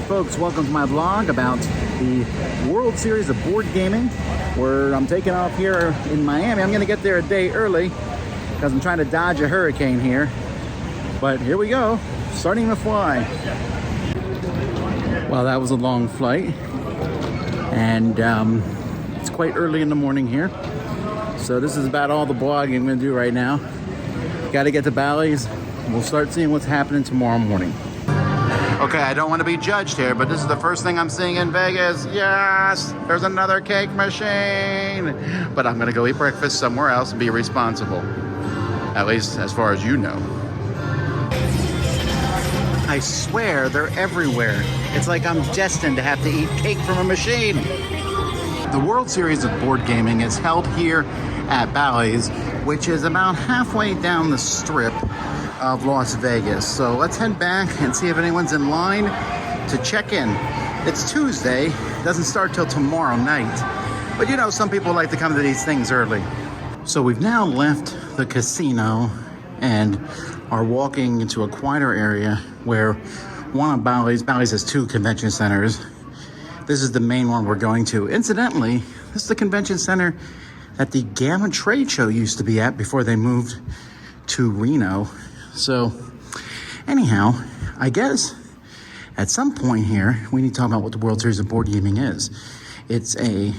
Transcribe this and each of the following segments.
folks, welcome to my vlog about the World Series of Board Gaming, where I'm taking off here in Miami. I'm gonna get there a day early because I'm trying to dodge a hurricane here. But here we go, starting to fly. Well, that was a long flight, and it's quite early in the morning here. So this is about all the blogging I'm gonna do right now. Gotta get to Bally's. We'll start seeing what's happening tomorrow morning. Okay, I don't want to be judged here, but this is the first thing I'm seeing in Vegas. Yes, there's another cake machine. But I'm gonna go eat breakfast somewhere else and be responsible. At least as far as you know. I swear, they're everywhere. It's like I'm destined to have to eat cake from a machine. The World Series of Board Gaming is held here at Bally's, which is about halfway down the strip of Las Vegas. So let's head back and see if anyone's in line to check in. It's Tuesday, doesn't start till tomorrow night. But you know, some people like to come to these things early. So we've now left the casino and are walking into a quieter area where one of Bally's has two convention centers. This is the main one we're going to. Incidentally, this is the convention center that the Gamma Trade Show used to be at before they moved to Reno. So anyhow, I guess at some point here, we need to talk about what the World Series of Board Gaming is. It's a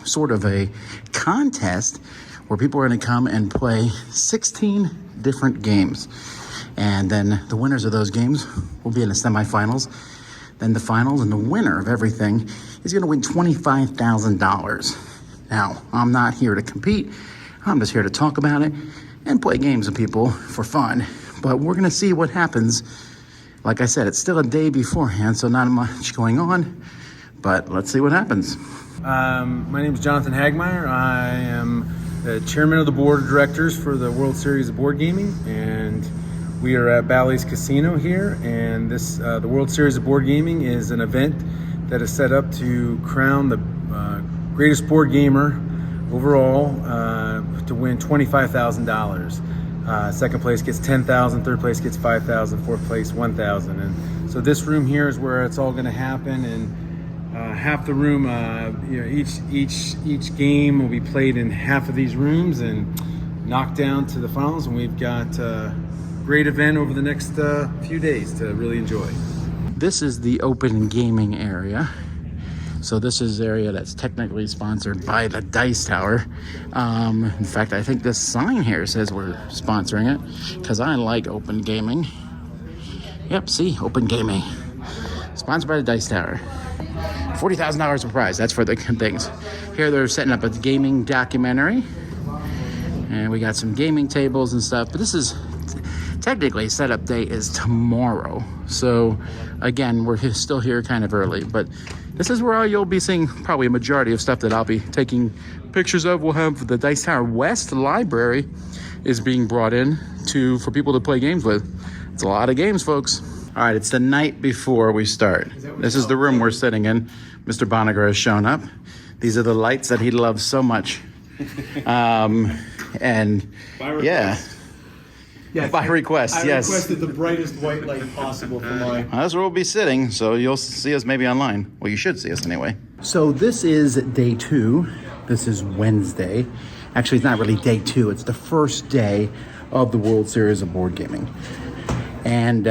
sort of a contest where people are going to come and play 16 different games. And then the winners of those games will be in the semifinals, then the finals, and the winner of everything is going to win $25,000. Now, I'm not here to compete. I'm just here to talk about it and play games with people for fun. But we're gonna see what happens. Like I said, it's still a day beforehand, so not much going on, but let's see what happens. My name is Jonathan Hagmeyer. I am the chairman of the board of directors for the World Series of Board Gaming, and we are at Bally's Casino here, and this the World Series of Board Gaming is an event that is set up to crown the greatest board gamer overall to win $25,000. Second place gets $10,000, third place gets $5,000, fourth place $1,000. And so this room here is where it's all going to happen. And half the room, you know, each game will be played in half of these rooms and knocked down to the finals. And we've got a great event over the next few days to really enjoy. This is the open gaming area. So this is the area that's technically sponsored by the Dice Tower. In fact, I think this sign here says we're sponsoring it because I like open gaming. Yep, see, open gaming. Sponsored by the Dice Tower. $40,000 a prize, that's for the things. Here they're setting up a gaming documentary. And we got some gaming tables and stuff, but this is technically setup day is tomorrow. So again, we're still here kind of early, but this is where you'll be seeing probably a majority of stuff that I'll be taking pictures of. We'll have the Dice Tower West Library is being brought in for people to play games with. It's a lot of games, folks. All right, it's the night before we start. This is the room we're sitting in. Mr. Boniger has shown up. These are the lights that he loves so much. And yeah. Yeah, by request, yes. I requested the brightest white light possible for my... That's where we'll be sitting, so you'll see us maybe online. Well, you should see us anyway. So this is day 2. This is Wednesday. Actually, it's not really day 2. It's the first day of the World Series of Board Gaming. And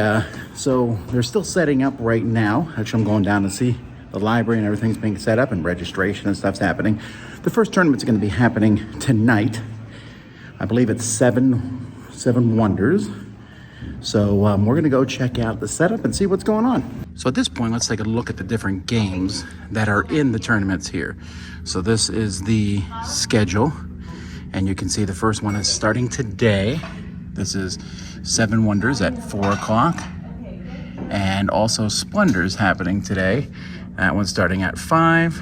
so they're still setting up right now. Actually, I'm going down to see the library and everything's being set up and registration and stuff's happening. The first tournament's going to be happening tonight. I believe it's Seven Wonders. So we're gonna go check out the setup and see what's going on. So at this point, let's take a look at the different games that are in the tournaments here. So this is the schedule, and you can see the first one is starting today. This is Seven Wonders at 4 o'clock, and also Splendor's happening today. That one's starting at 5,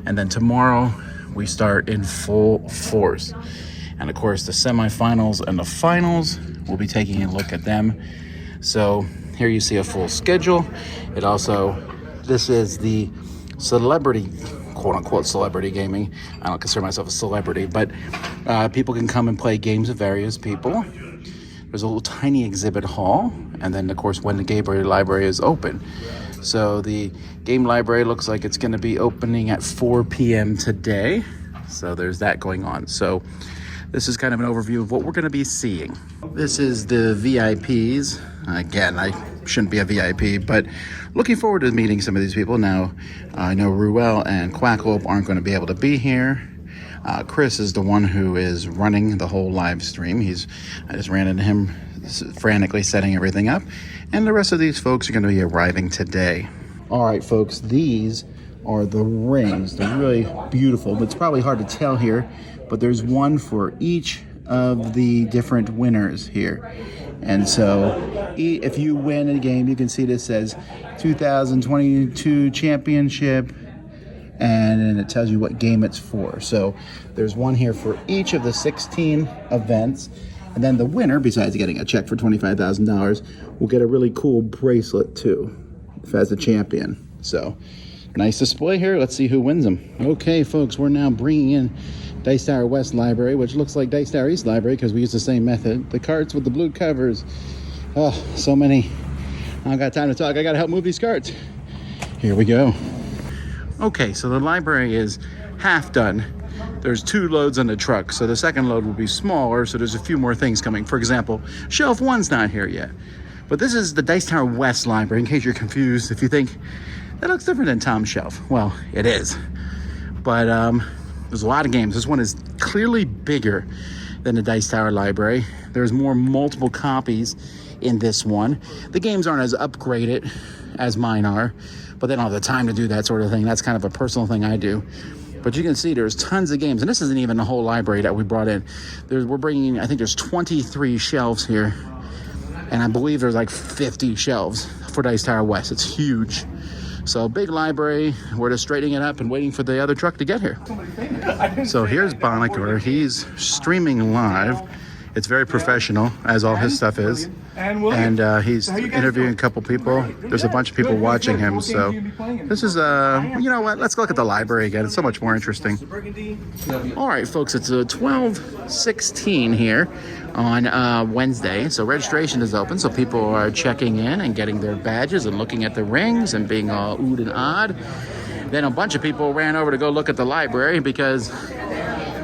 and then tomorrow we start in full force. And of course, the semifinals and the finals, we'll be taking a look at them. So here you see a full schedule. This is the celebrity, quote unquote celebrity gaming. I don't consider myself a celebrity, but people can come and play games with various people. There's a little tiny exhibit hall. And then of course, when the Gabriel Library is open. So the game library looks like it's going to be opening at 4 p.m. today. So there's that going on. So this is kind of an overview of what we're going to be seeing. This is the VIPs. Again, I shouldn't be a VIP, but looking forward to meeting some of these people. Now, I know Ruel and Quackhope aren't going to be able to be here. Chris is the one who is running the whole live stream. I just ran into him frantically setting everything up. And the rest of these folks are going to be arriving today. All right, folks, these are the rings. They're really beautiful, but it's probably hard to tell here, but there's one for each of the different winners here. And so if you win a game, you can see this says 2022 championship, and then it tells you what game it's for. So there's one here for each of the 16 events. And then the winner, besides getting a check for $25,000, will get a really cool bracelet too, as a champion. So nice display here. Let's see who wins them. Okay, folks, we're now bringing in Dice Tower West Library, which looks like Dice Tower East Library because we use the same method. The carts with the blue covers. Oh, so many. I don't got time to talk. I got to help move these carts. Here we go. Okay, so the library is half done. There's 2 loads on the truck, so the second load will be smaller, so there's a few more things coming. For example, shelf 1's not here yet. But this is the Dice Tower West Library, in case you're confused. If you think, that looks different than Tom's shelf. Well, it is. But there's a lot of games. This one is clearly bigger than the Dice Tower Library. There's more multiple copies in this one. The games aren't as upgraded as mine are, but they don't have the time to do that sort of thing. That's kind of a personal thing I do. But you can see there's tons of games, and this isn't even the whole library that we brought in. We're bringing, I think there's 23 shelves here, and I believe there's like 50 shelves for Dice Tower West. It's huge. So big library. We're just straightening it up and waiting for the other truck to get here. So here's Bonaker. He's streaming live. It's very professional, as all his stuff is. And he's interviewing a couple people. There's a bunch of people watching him. So this is, you know what? Let's look at the library again. It's so much more interesting. All right, folks, it's 12:16 here on Wednesday. So registration is open. So people are checking in and getting their badges and looking at the rings and being all oohed and awed. Then a bunch of people ran over to go look at the library because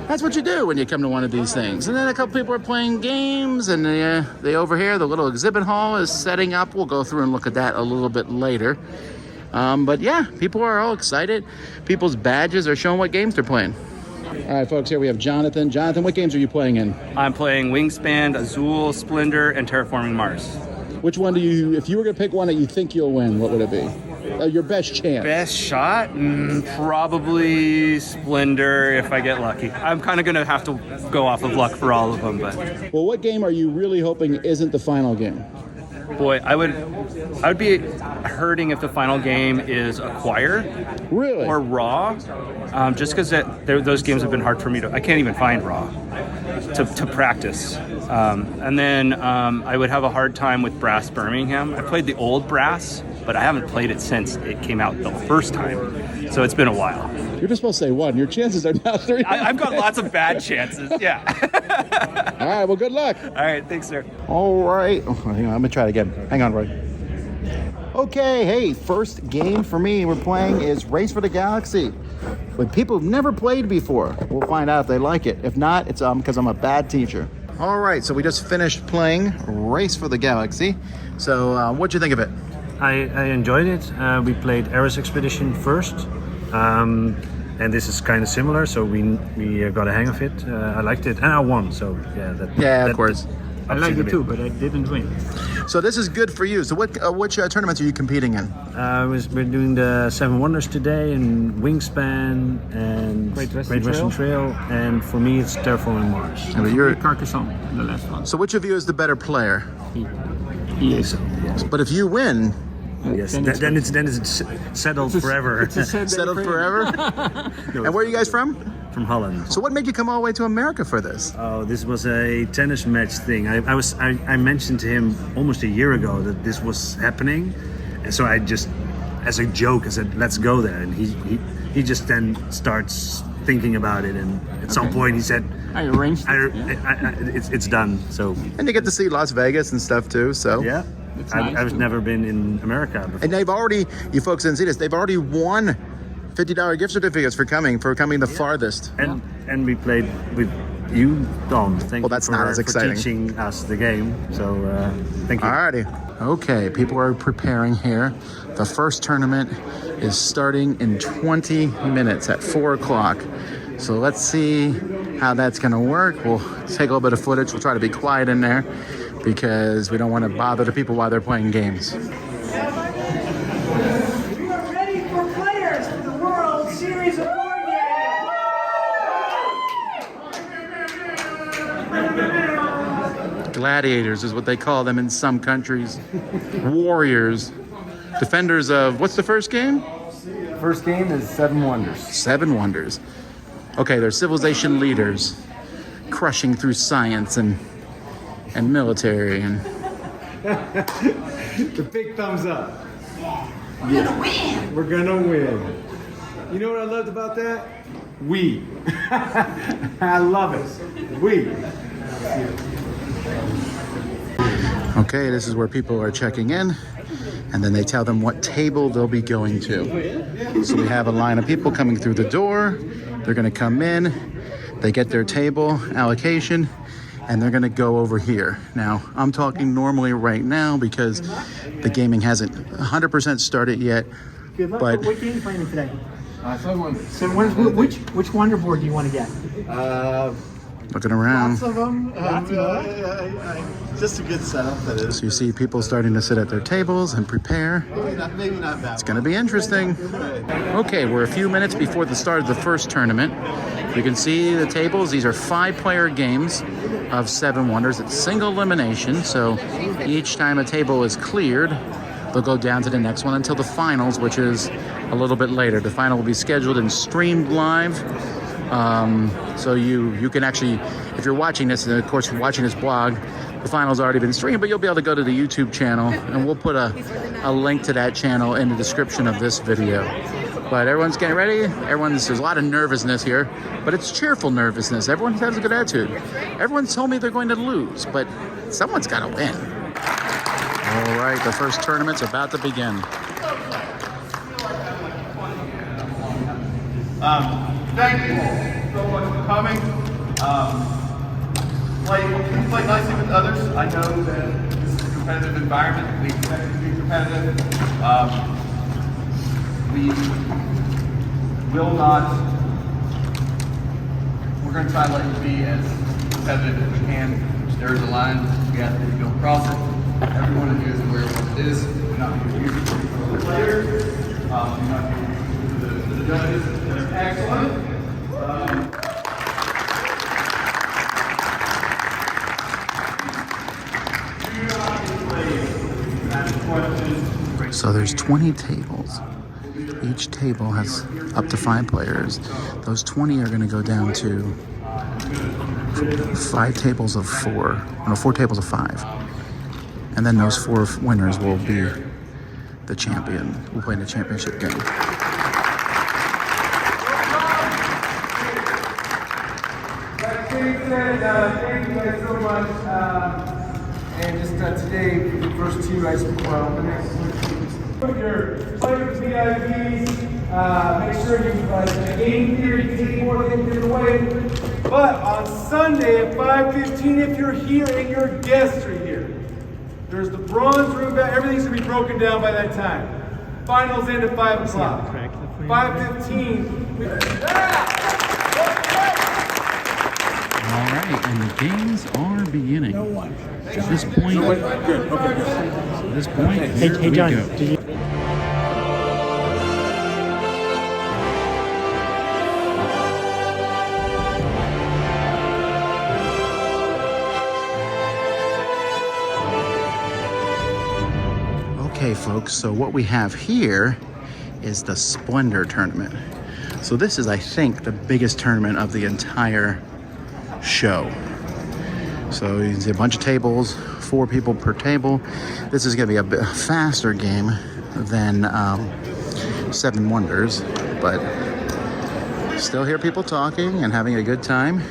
that's what you do when you come to one of these things. And then a couple people are playing games, and they over here, the little exhibit hall is setting up. We'll go through and look at that a little bit later. But yeah, people are all excited. People's badges are showing what games they're playing. All right, folks, here we have Jonathan. Jonathan, what games are you playing in? I'm playing Wingspan, Azul, Splendor, and Terraforming Mars. Which one do you, if you were going to pick one that you think you'll win, what would it be? Your best chance. Best shot? Probably Splendor if I get lucky. I'm kind of going to have to go off of luck for all of them, but Well, what game are you really hoping isn't the final game? boy, I would be hurting if the final game is Acquire Really? or Raw, just because those games have been hard for me I can't even find Raw to practice. And then I would have a hard time with Brass Birmingham. I played the old Brass, but I haven't played it since it came out the first time. So it's been a while. You're just supposed to say one. Your chances are now 3. I've got lots of bad chances. Yeah. All right, well, good luck. All right. Thanks, sir. All right. Oh, hang on, I'm going to try it again. Hang on, Roy. Okay, hey, first game for me we're playing is Race for the Galaxy with people who've never played before. We'll find out if they like it. If not, it's because I'm a bad teacher. All right, so we just finished playing Race for the Galaxy. So what'd you think of it? I enjoyed it. We played Eris Expedition first, and this is kind of similar, so we got a hang of it. I liked it, and I won, so yeah. Of course. I liked it too, but I didn't win. So this is good for you. So which tournaments are you competing in? We're doing the Seven Wonders today, and Wingspan, and Great Western Trail, and for me it's Terraforming Mars. Yeah, but you're Carcassonne, the last one. So which of you is the better player? He is. But if you win, Yes, then it's settled forever. settled forever. And where are you guys from? From Holland. So what made you come all the way to America for this? Oh, this was a tennis match thing. I mentioned to him almost a year ago that this was happening, and so I just, as a joke, I said, "Let's go there." And he just then starts thinking about it, and at some point he said, I arranged it. "It's done." So And you get to see Las Vegas and stuff too. So yeah, I've never been in America before. And they've already, you folks didn't see this, they've already won $50 gift certificates for coming the farthest. And we played with you, Don. Thank Well, that's you not as for exciting. teaching us the game. So thank you. Alrighty. Okay, people are preparing here. The first tournament is starting in 20 minutes at 4 o'clock. So let's see how that's gonna work. We'll take a little bit of footage. We'll try to be quiet in there because we don't want to bother the people while they're playing games. We are ready for players for the World Series of Board Games. Gladiators is what they call them in some countries. Warriors. Defenders of, what's the first game? First game is 7 Wonders. 7 Wonders. Okay, they're civilization leaders, crushing through science and military and. The big thumbs up. We're gonna win. We're gonna win. You know what I loved about that? We. I love it. We. Okay, this is where people are checking in, and then they tell them what table they'll be going to. So we have a line of people coming through the door. They're gonna come in, they get their table allocation, and they're gonna go over here. Now, I'm talking normally right now because the gaming hasn't 100% started yet. Good luck. But What game are you playing today? 7 Wonders. So which Wonder Board do you want to get? looking around. Lots of them. Just a good setup, that is. So you see people starting to sit at their tables and prepare. Maybe not that. It's going to be interesting. Okay, we're a few minutes before the start of the first tournament. You can see the tables. These are 5-player games of 7 Wonders. It's single elimination, so each time a table is cleared, they'll go down to the next one until the finals, which is a little bit later. The final will be scheduled and streamed live. So you can actually, if you're watching this, and of course you're watching this blog, the final's already been streamed, but you'll be able to go to the YouTube channel, and we'll put a link to that channel in the description of this video. But everyone's getting ready. There's a lot of nervousness here, but it's cheerful nervousness. Everyone has a good attitude. Everyone's told me they're going to lose, but someone's got to win. All right, the first tournament's about to begin. Thank you so much for coming. Play nicely with others. I know that this is a competitive environment. We expect it to be competitive. We will not. We're going to try to let you be as competitive as we can. There is a line. We have to go across it. Every one of you is aware of what it is. We're not going to use it for the players. We're not going to use it for the judges. They're excellent. So there's 20 tables. Each table has up to 5 players. Those 20 are going to go down to 4 tables of 5. And then those 4 winners will be the champion. We'll play in the championship game. Thank you guys so much. And just today, the first 2, I spoke well. The next one, your players, VIPs, make sure you game theory, you take more than get away. But on Sunday at 5:15, if you're here and your guests are here, there's the bronze room. Everything's gonna be broken down by that time. Finals end at 5 o'clock. 5:15. All right, and the games are beginning. At this point, Hey, John, did you? Okay, folks, so what we have here is the Splendor tournament. So this is, I think, the biggest tournament of the entire show. So you can see a bunch of tables, 4 people per table. This is going to be a bit faster game than 7 Wonders, but still hear people talking and having a good time.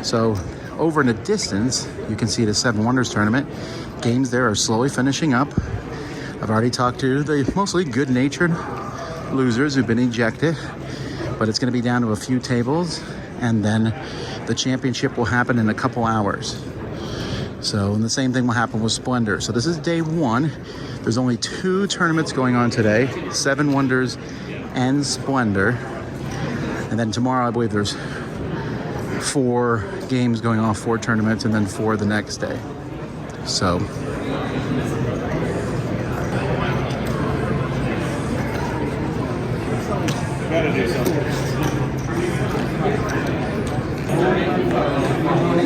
So over in the distance, you can see the Seven Wonders tournament. Games there are slowly finishing up. I've already talked to the mostly good-natured losers who've been ejected, but it's going to be down to a few tables, and then the championship will happen in a couple hours. So, and the same thing will happen with Splendor. So this is day one. There's only 2 tournaments going on today, Seven Wonders and Splendor. And then tomorrow, I believe there's 4 games going on, 4 tournaments, and then 4 the next day. So.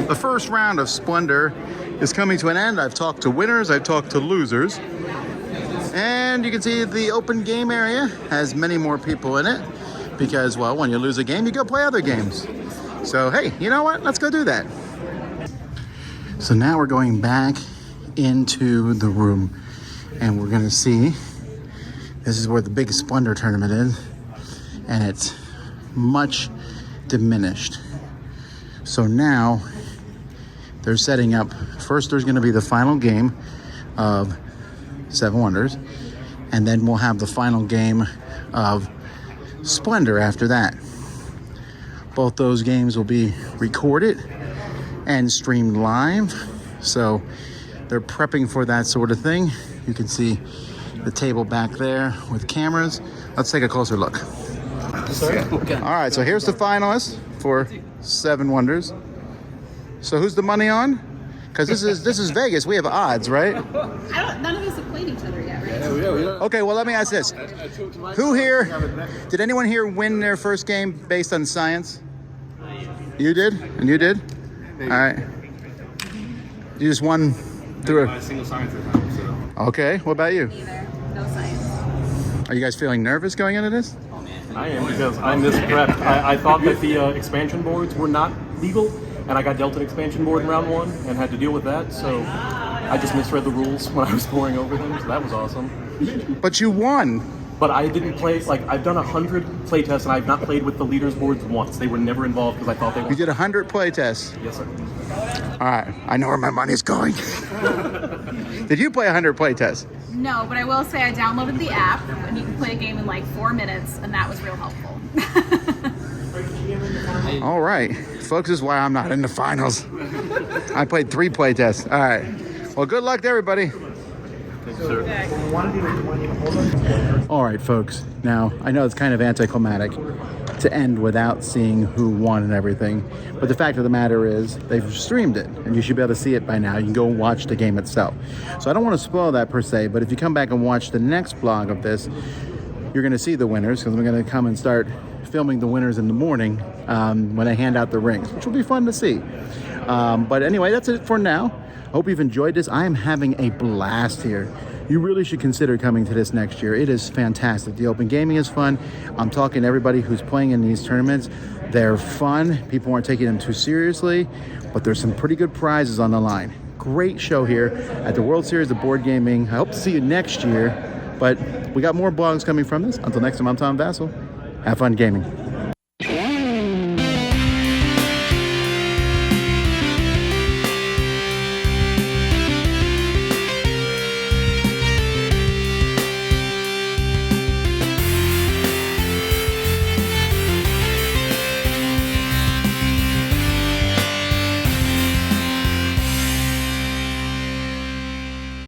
The first round of Splendor is coming to an end. I've talked to winners, I've talked to losers. And you can see the open game area has many more people in it because, well, when you lose a game, you go play other games. So, hey, you know what? Let's go do that. So now we're going back into the room and we're gonna see, this is where the big Splendor tournament is, and it's much diminished. So now they're setting up, first there's gonna be the final game of Seven Wonders, and then we'll have the final game of Splendor after that. Both those games will be recorded and streamed live, so they're prepping for that sort of thing. You can see the table back there with cameras. Let's take a closer look. All right, so here's the finalists for Seven Wonders. So who's the money on? Because this is Vegas. We have odds, right? None of us have played each other yet, right? Okay, well, let me ask this. Who here, did anyone here win their first game based on science? You did? And you did? All right. You just won through a single science exam, so. Okay, what about you? Neither. No science. Are you guys feeling nervous going into this? I am, because I misprepped. I thought that the expansion boards were not legal, and I got dealt an expansion board in round 1 and had to deal with that, so I just misread the rules when I was pouring over them, so that was awesome. But you won. But I didn't play, like, I've done 100 play tests, and I've not played with the leaders boards once. They were never involved because I thought they were. You did 100 play tests? Yes, sir. All right, I know where my money's going. Did you play 100 play tests? No, but I will say I downloaded the app, and you can play a game in like 4 minutes, and that was real helpful. All right, folks, this is why I'm not in the finals. I played 3 play tests. All right, well, good luck to everybody. All right, folks. Now, I know it's kind of anticlimactic to end without seeing who won and everything, but the fact of the matter is they've streamed it, and you should be able to see it by now. You can go watch the game itself. So I don't want to spoil that per se, but if you come back and watch the next vlog of this, you're going to see the winners, because I'm going to come and start filming the winners in the morning when I hand out the rings, which will be fun to see. But anyway, that's it for now. Hope you've enjoyed this. I am having a blast here. You really should consider coming to this next year. It is fantastic. The open gaming is fun. I'm talking to everybody who's playing in these tournaments. They're fun. People aren't taking them too seriously, but there's some pretty good prizes on the line. Great show here at the World Series of Board Gaming. I hope to see you next year, but we got more blogs coming from this. Until next time, I'm Tom Vasel. Have fun gaming.